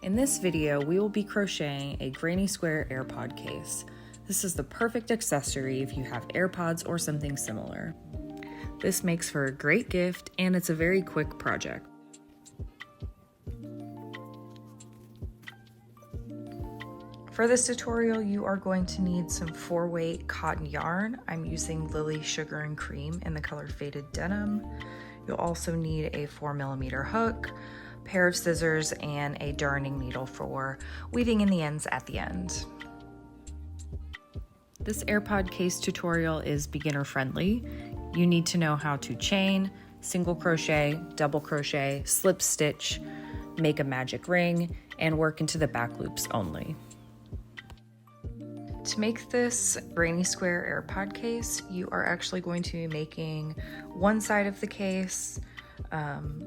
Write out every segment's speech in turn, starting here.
In this video, we will be crocheting a Granny Square AirPod case. This is the perfect accessory if you have AirPods or something similar. This makes for a great gift and it's a very quick project. For this tutorial, you are going to need some 4-weight cotton yarn. I'm using Lily Sugar and Cream in the color Faded Denim. You'll also need a 4mm hook, pair of scissors, and a darning needle for weaving in the ends at the end. This AirPod case tutorial is beginner friendly. You need to know how to chain, single crochet, double crochet, slip stitch, make a magic ring, and work into the back loops only. To make this Granny Square AirPod case, you are actually going to be making one side of the case,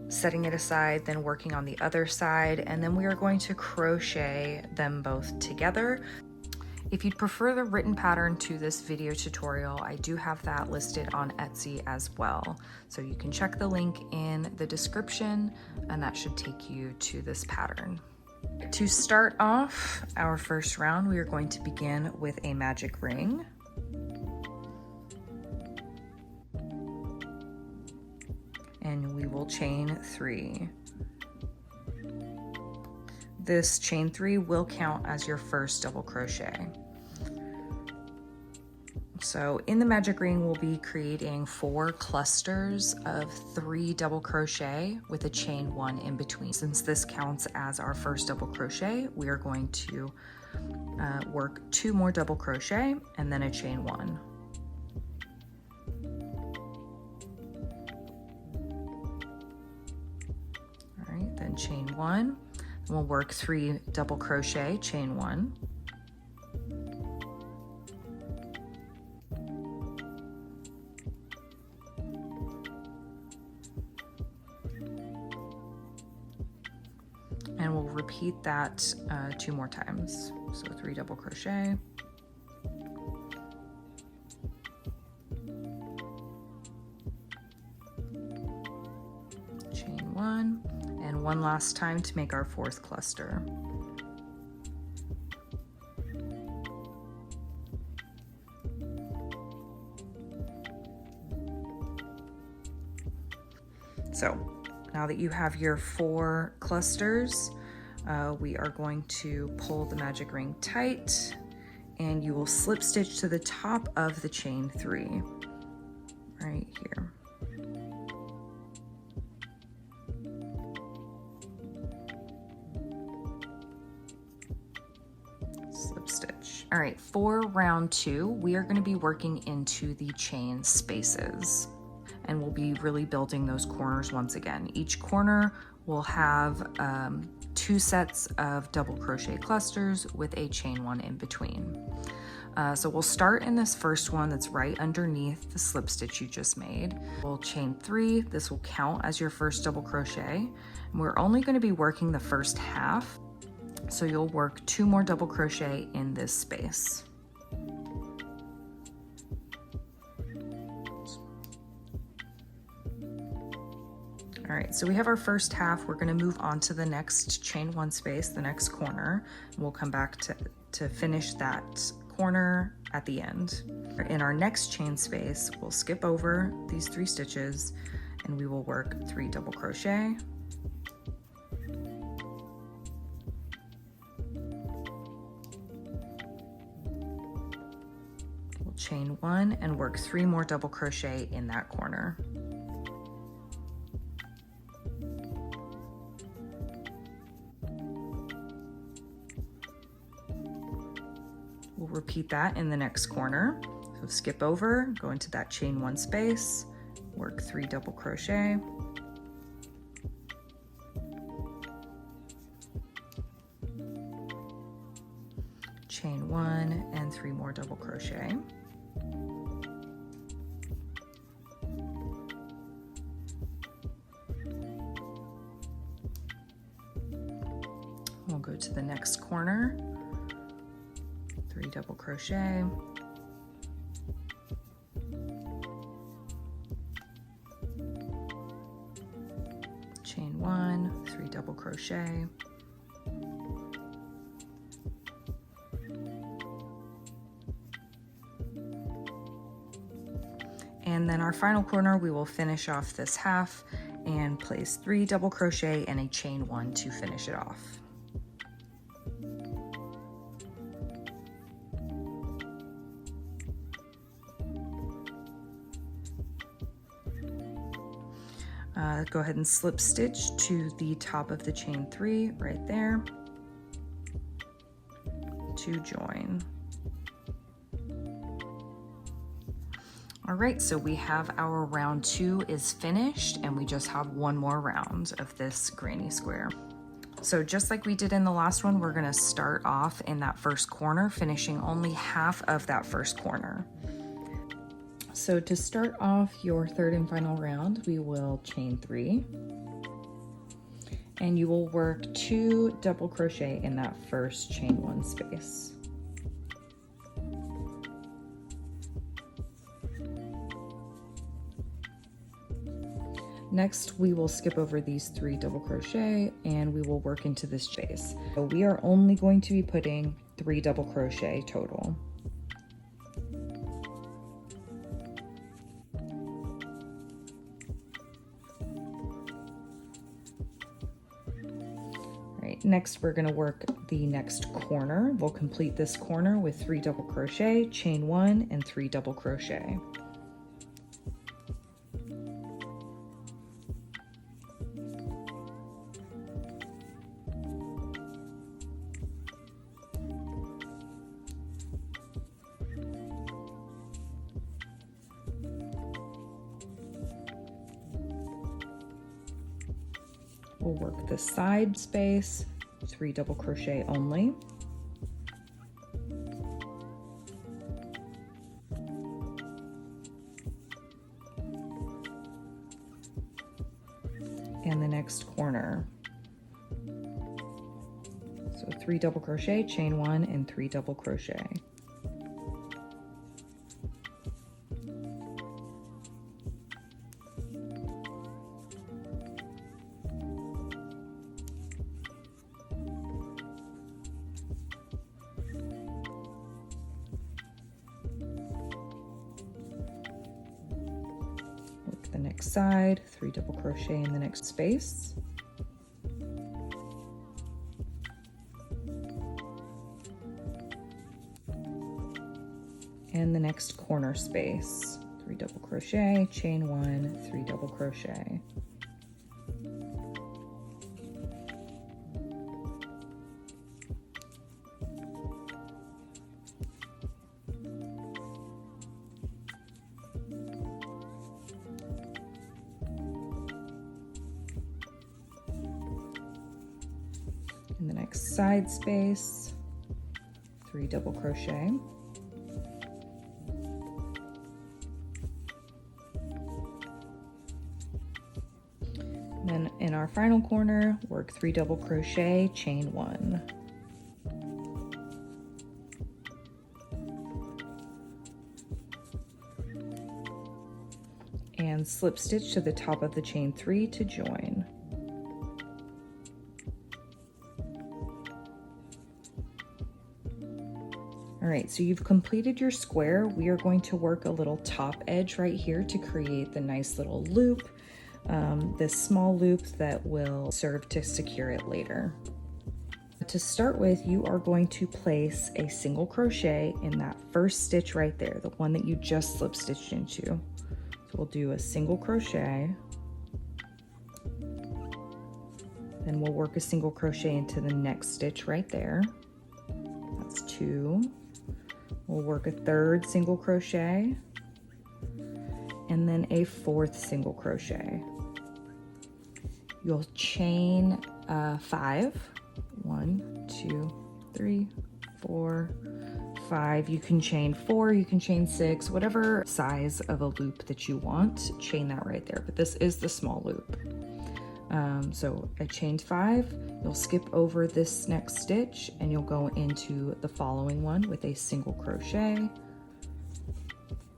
setting it aside, then working on the other side, and then we are going to crochet them both together. If you'd prefer the written pattern to this video tutorial, I do have that listed on Etsy as well. So you can check the link in the description and that should take you to this pattern. To start off our first round, we are going to begin with a magic ring. And we will chain 3. This chain 3 will count as your first double crochet. So in the magic ring, we'll be creating 4 clusters of 3 double crochet with a chain 1 in between. Since this counts as our first double crochet, we are going to work 2 more double crochet and then a chain 1. All right, then chain 1, and we'll work 3 double crochet, chain 1. And we'll repeat that 2 more times. So 3 double crochet. Chain 1, and one last time to make our 4th cluster. So now that you have your 4 clusters, we are going to pull the magic ring tight and you will slip stitch to the top of the chain 3 right here. Slip stitch. All right, for round 2, we are going to be working into the chain spaces. And we'll be really building those corners once again. Each corner will have 2 sets of double crochet clusters with a chain 1 in between. So we'll start in this first one that's right underneath the slip stitch you just made. We'll chain 3. This will count as your first double crochet. And we're only going to be working the first half. So you'll work 2 more double crochet in this space. All right, so we have our first half. We're going to move on to the next chain 1 space, the next corner. We'll come back to finish that corner at the end. In our next chain space, we'll skip over these 3 stitches and we will work 3 double crochet. We'll chain 1 and work 3 more double crochet in that corner. We'll repeat that in the next corner. So skip over, go into that chain 1 space, work 3 double crochet. Chain 1 and 3 more double crochet. We'll go to the next corner. 3 double crochet, chain 1, 3 double crochet, And then our final corner, we will finish off this half and place 3 double crochet and a chain 1 to finish it off. Go ahead and slip stitch to the top of the chain 3 right there to join. All right, so we have our round 2 is finished, and we just have one more round of this granny square. So just like we did in the last one, we're gonna start off in that first corner, finishing only half of that first corner. So to start off your third and final round, we will chain 3, and you will work 2 double crochet in that first chain 1 space. Next, we will skip over these 3 double crochet and we will work into this space. So we are only going to be putting 3 double crochet total. Next, we're going to work the next corner. We'll complete this corner with 3 double crochet, chain 1, and 3 double crochet. We'll work the side space, 3 double crochet only. And the next corner. So 3 double crochet, chain 1, and 3 double crochet. The next side, 3 double crochet in the next space. And the next corner space, 3 double crochet, chain 1, 3 double crochet. In the next side space, 3 double crochet. Then in our final corner, work 3 double crochet, chain 1. And slip stitch to the top of the chain 3 to join. All right, so you've completed your square. We are going to work a little top edge right here to create the nice little loop, this small loop that will serve to secure it later. To start with, you are going to place a single crochet in that first stitch right there, the one that you just slip stitched into. So we'll do a single crochet, then we'll work a single crochet into the next stitch right there. That's 2. We'll work a 3rd single crochet and then a 4th single crochet. You'll chain 5. 1, 2, 3, 4, 5. You can chain 4, you can chain 6, whatever size of a loop that you want, chain that right there. But this is the small loop. So I chained 5, you'll skip over this next stitch and you'll go into the following one with a single crochet,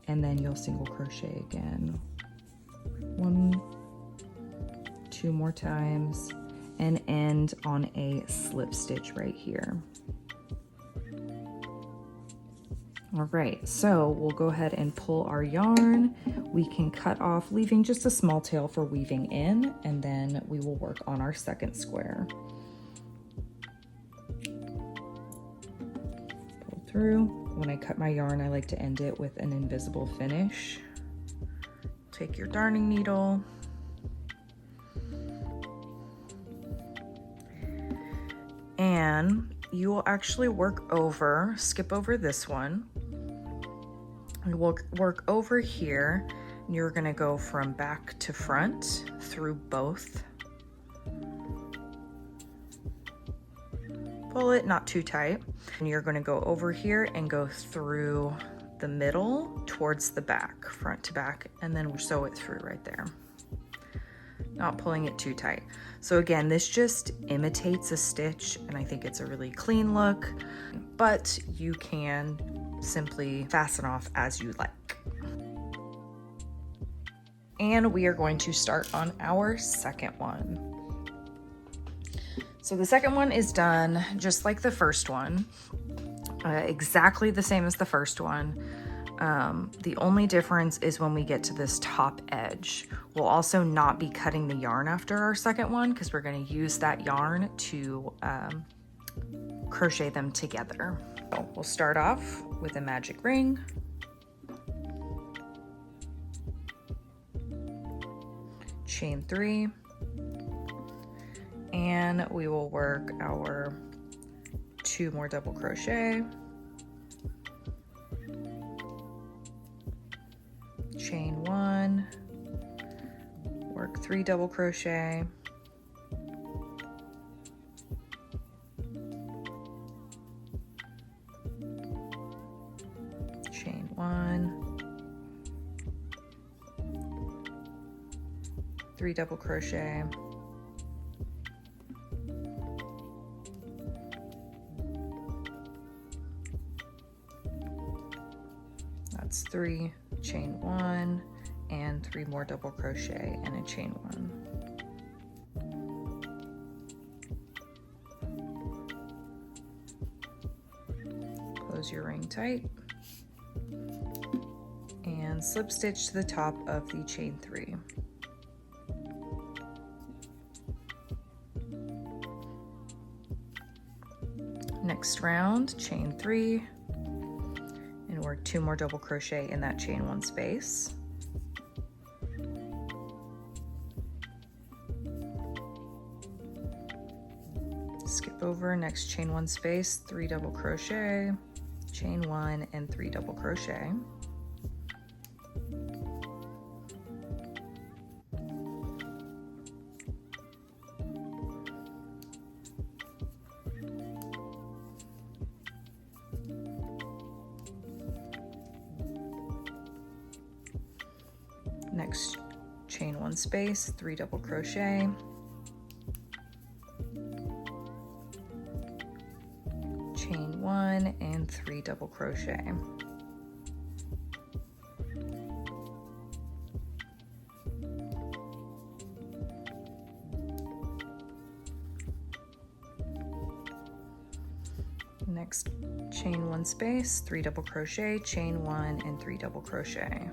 and then you'll single crochet again 1, 2 more times, and end on a slip stitch right here. All right, so we'll go ahead and pull our yarn. We can cut off, leaving just a small tail for weaving in, and then we will work on our second square. Pull through. When I cut my yarn, I like to end it with an invisible finish. Take your darning needle. And you will actually skip over this one. And we'll work over here. And you're gonna go from back to front through both. Pull it not too tight. And you're gonna go over here and go through the middle towards the back, front to back, and then sew it through right there. Not pulling it too tight. So again, this just imitates a stitch, and I think it's a really clean look, but you can simply fasten off as you like. And we are going to start on our second one. So the second one is done just like the first one, exactly the same as the first one. The only difference is when we get to this top edge. We'll also not be cutting the yarn after our second one because we're going to use that yarn to crochet them together. So we'll start off with a magic ring. Chain 3. And we will work our 2 more double crochet. Chain 1, work 3 double crochet, chain 1, 3 double crochet, that's 3, chain 1, and 3 more double crochet and a chain 1. Close your ring tight and slip stitch to the top of the chain 3. Next round, chain 3, and work 2 more double crochet in that chain 1 space. Skip over, next chain 1 space, 3 double crochet, chain 1, and 3 double crochet. Next chain 1 space, 3 double crochet, chain 1, and 3 double crochet. Next chain 1 space, 3 double crochet, chain 1, and 3 double crochet.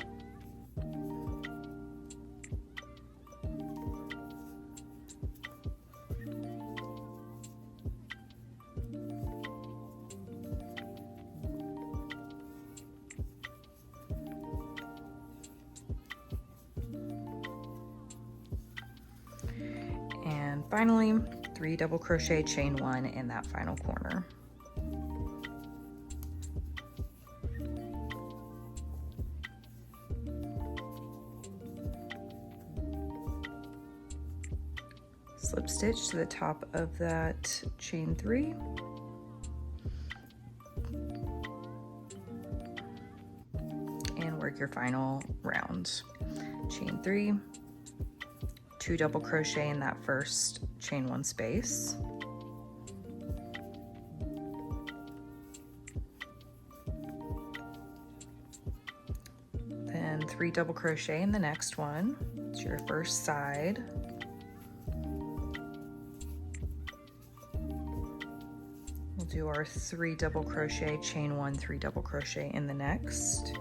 And finally, 3 double crochet, chain 1 in that final corner. Slip stitch to the top of that chain 3. And work your final round. Chain 3, 2 double crochet in that first chain 1 space. Then 3 double crochet in the next one. It's your first side. We'll do our 3 double crochet, chain 1, 3 double crochet in the next.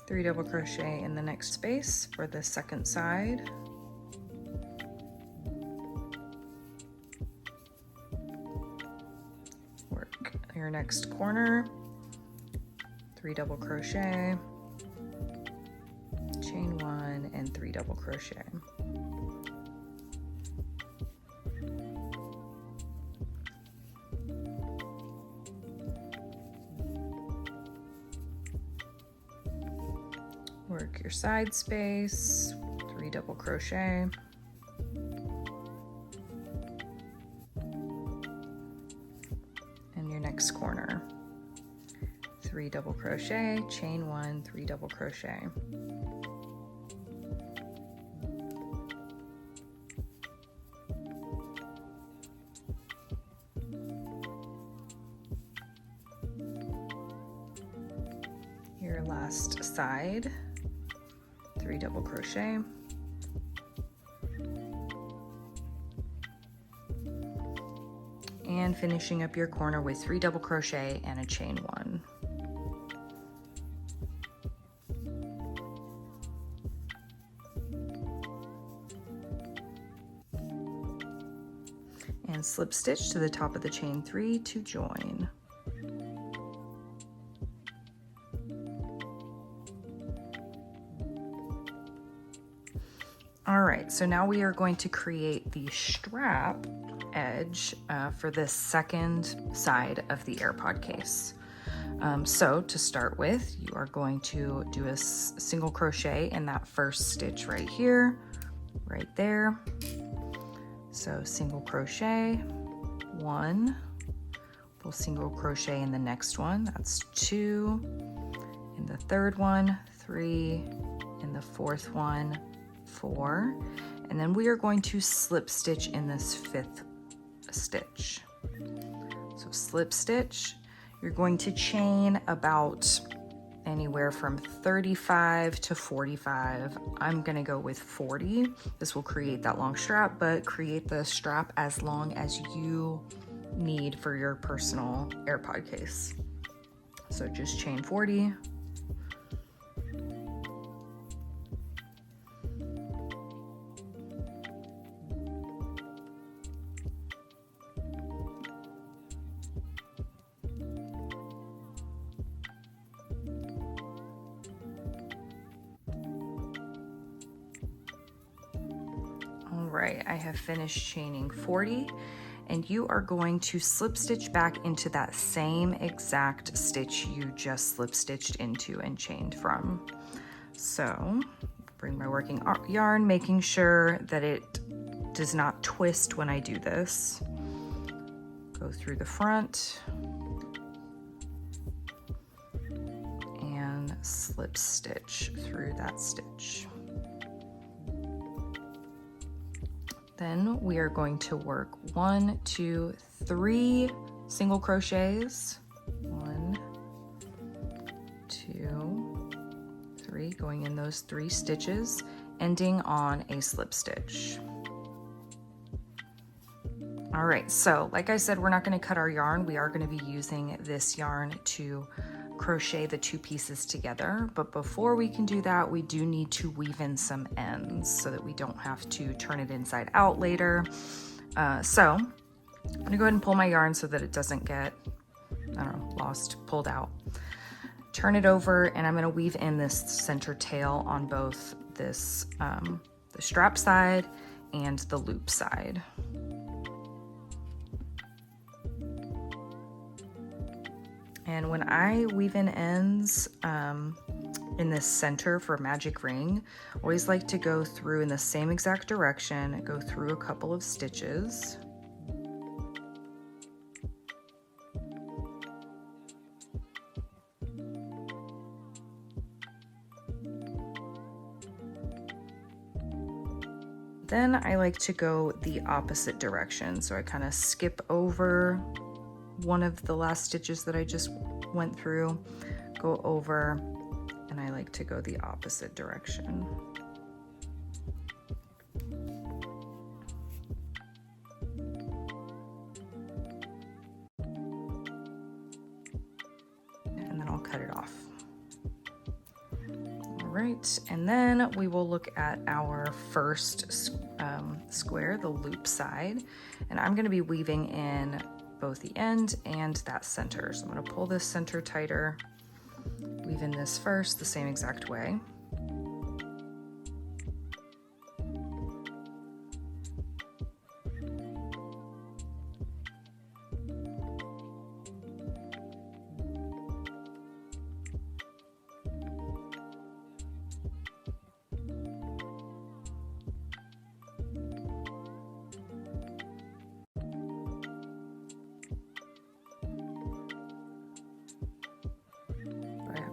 Three double crochet in the next space for the second side. Work your next corner, 3 double crochet, chain 1 and 3 double crochet. Work your side space, 3 double crochet. And your next corner, 3 double crochet, chain 1, 3 double crochet. Your last side, 3 double crochet. And finishing up your corner with 3 double crochet and a chain 1. And slip stitch to the top of the chain 3 to join. All right, so now we are going to create the strap edge for this second side of the AirPod case. So to start with, you are going to do a single crochet in that first stitch right here, right there. So single crochet, 1, we'll single crochet in the next one, that's 2, in the third one, 3, in the fourth one, 4, and then we are going to slip stitch in this 5th stitch. So slip stitch, you're going to chain about anywhere from 35 to 45. I'm gonna go with 40. This will create that long strap, but create the strap as long as you need for your personal AirPod case. So just chain 40. Right, I have finished chaining 40, and you are going to slip stitch back into that same exact stitch you just slip stitched into and chained from. So bring my working yarn, making sure that it does not twist when I do this. Go through the front and slip stitch through that stitch. Then we are going to work 1, 2, 3 single crochets. 1, 2, 3, going in those 3 stitches, ending on a slip stitch. All right, so like I said, we're not going to cut our yarn. We are going to be using this yarn to crochet the 2 pieces together, but before we can do that, we do need to weave in some ends so that we don't have to turn it inside out later. So I'm gonna go ahead and pull my yarn so that it doesn't get, I don't know, lost, pulled out. Turn it over, and I'm gonna weave in this center tail on both this, the strap side and the loop side. And when I weave in ends in this center for magic ring, I always like to go through in the same exact direction, go through a couple of stitches. then I like to go the opposite direction. So I kind of skip over one of the last stitches that I just went through, go over, and I like to go the opposite direction. And then I'll cut it off. All right, and then we will look at our first square, the loop side, and I'm going to be weaving in both the end and that center. So I'm going to pull this center tighter, weave in this first the same exact way.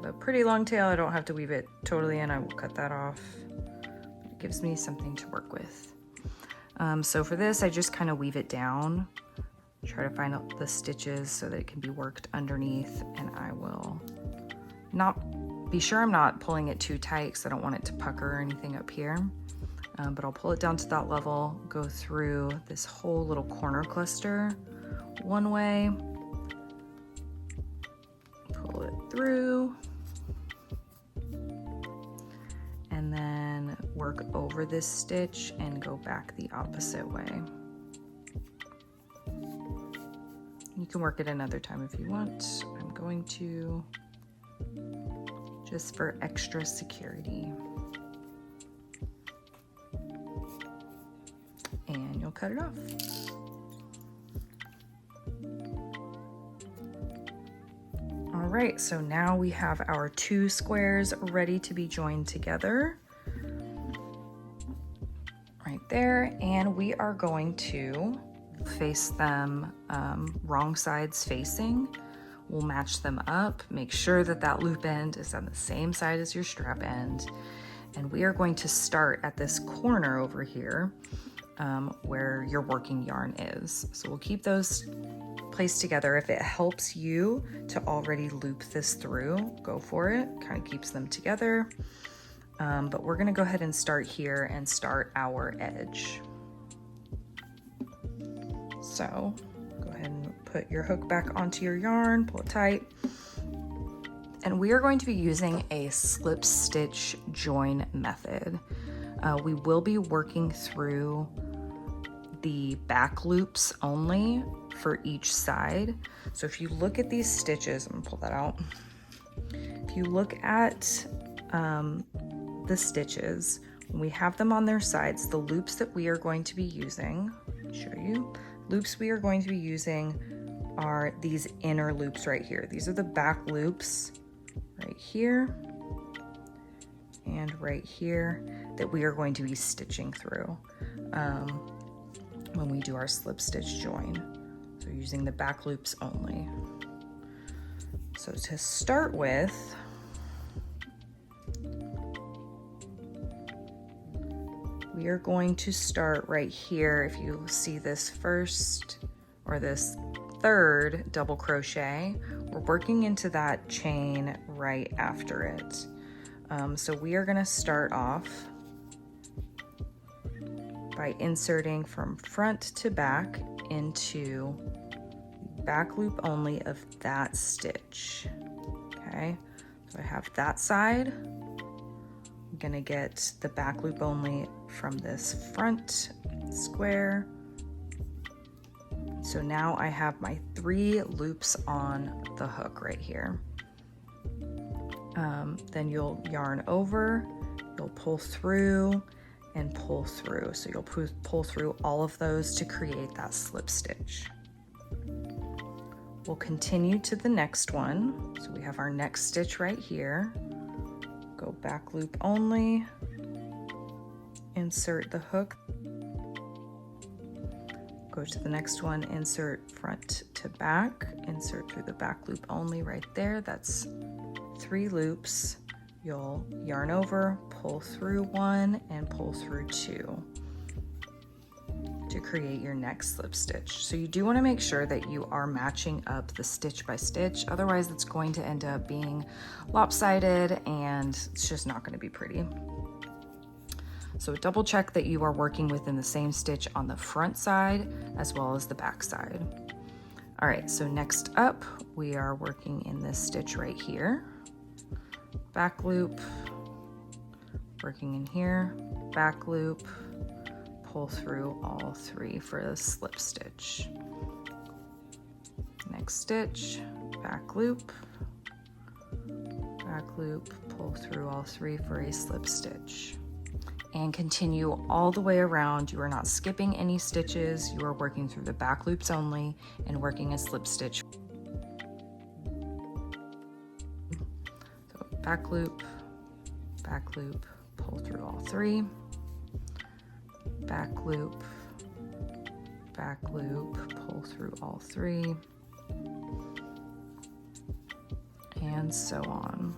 A pretty long tail, I don't have to weave it totally in, I will cut that off. It gives me something to work with. So for this, I just kind of weave it down, try to find out the stitches so that it can be worked underneath, and I will be sure I'm not pulling it too tight because I don't want it to pucker or anything up here. But I'll pull it down to that level, go through this whole little corner cluster one way, pull it through, and then work over this stitch and go back the opposite way. You can work it another time if you want. I'm going to, just for extra security. And you'll cut it off. All right, so now we have our two squares ready to be joined together. Right there, and we are going to face them wrong sides facing. We'll match them up, make sure that that loop end is on the same side as your strap end. And we are going to start at this corner over here where your working yarn is. So we'll keep those placed together. If it helps you to already loop this through, go for it, kind of keeps them together. But we're gonna go ahead and start here and start our edge. So go ahead and put your hook back onto your yarn, pull it tight. And we are going to be using a slip stitch join method. We will be working through the back loops only for each side. So if you look at these stitches, I'm gonna pull that out. If you look at the stitches, when we have them on their sides, the loops that we are going to be using, show you, loops we are going to be using are these inner loops right here. These are the back loops right here and right here that we are going to be stitching through when we do our slip stitch join. So using the back loops only. So to start with, we are going to start right here. If you see this first or this third double crochet, we're working into that chain right after it. So we are going to start off by inserting from front to back into back loop only of that stitch. Okay, so I have that side. I'm gonna get the back loop only from this front square. So now I have my 3 loops on the hook right here. Then you'll yarn over, you'll pull through and pull through. So you'll pull through all of those to create that slip stitch. We'll continue to the next one. So we have our next stitch right here. Go back loop only, insert the hook, go to the next one, insert front to back, insert through the back loop only right there. That's 3 loops. You'll yarn over, pull through 1 and pull through 2. to create your next slip stitch. So you do want to make sure that you are matching up the stitch by stitch, otherwise it's going to end up being lopsided and it's just not going to be pretty. So double check that you are working within the same stitch on the front side as well as the back side. All right, so next up we are working in this stitch right here. Back loop, working in here, back loop, pull through all 3 for the slip stitch. Next stitch, back loop, pull through all 3 for a slip stitch. And continue all the way around. You are not skipping any stitches. You are working through the back loops only and working a slip stitch. So back loop, pull through all 3. Back loop, pull through all 3. And so on.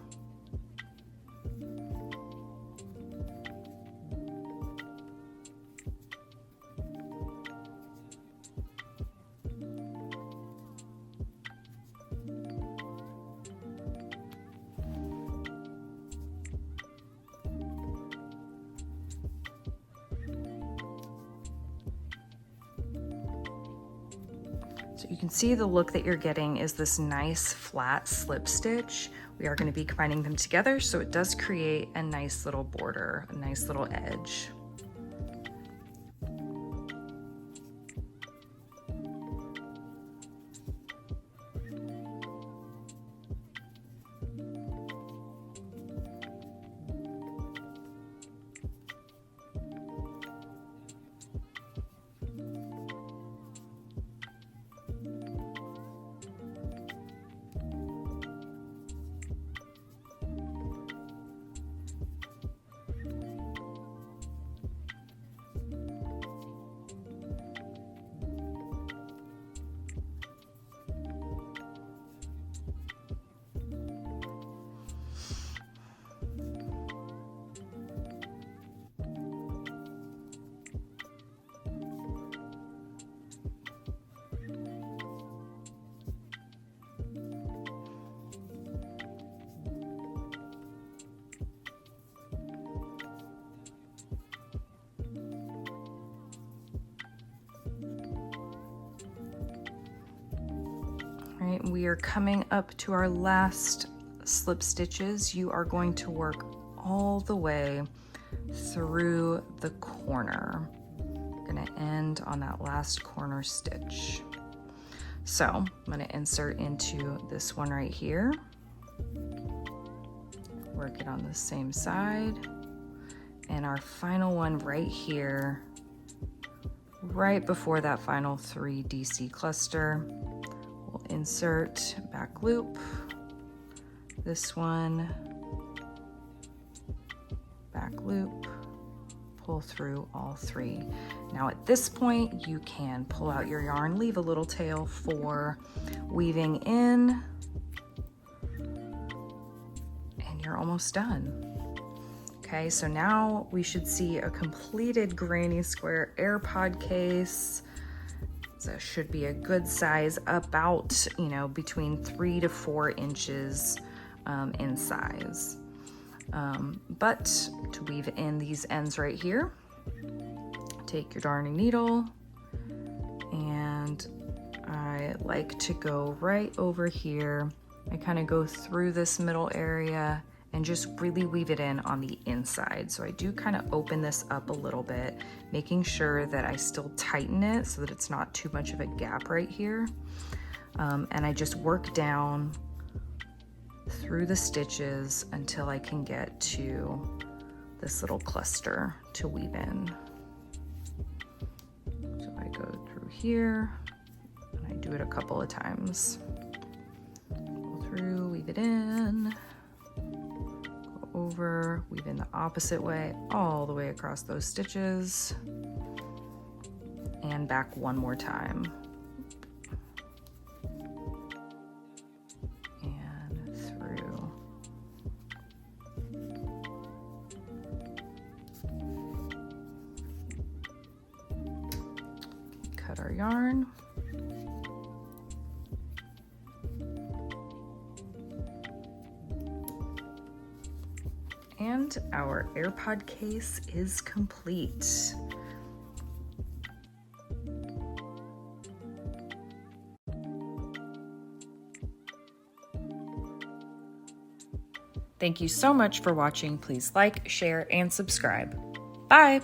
So you can see the look that you're getting is this nice flat slip stitch. We are going to be combining them together, so it does create a nice little border, a nice little edge. All right, we are coming up to our last slip stitches. You are going to work all the way through the corner. We're gonna end on that last corner stitch. So I'm gonna insert into this one right here. Work it on the same side. And our final one right here, right before that final 3 DC cluster. We'll insert back loop, this one, back loop, pull through all 3. Now at this point, you can pull out your yarn, leave a little tail for weaving in, and you're almost done. Okay, so now we should see a completed Granny Square AirPod case. So should be a good size, about, you know, between 3 to 4 inches in size. But to weave in these ends right here, take your darning needle, and I like to go right over here. I kind of go through this middle area and just really weave it in on the inside. So I do kind of open this up a little bit, making sure that I still tighten it so that it's not too much of a gap right here. And I just work down through the stitches until I can get to this little cluster to weave in. So I go through here, and I do it a couple of times. Go through, weave it in, go over, weave in the opposite way, all the way across those stitches, and back one more time. cut our yarn. And our AirPod case is complete. Thank you so much for watching. Please like, share, and subscribe. Bye!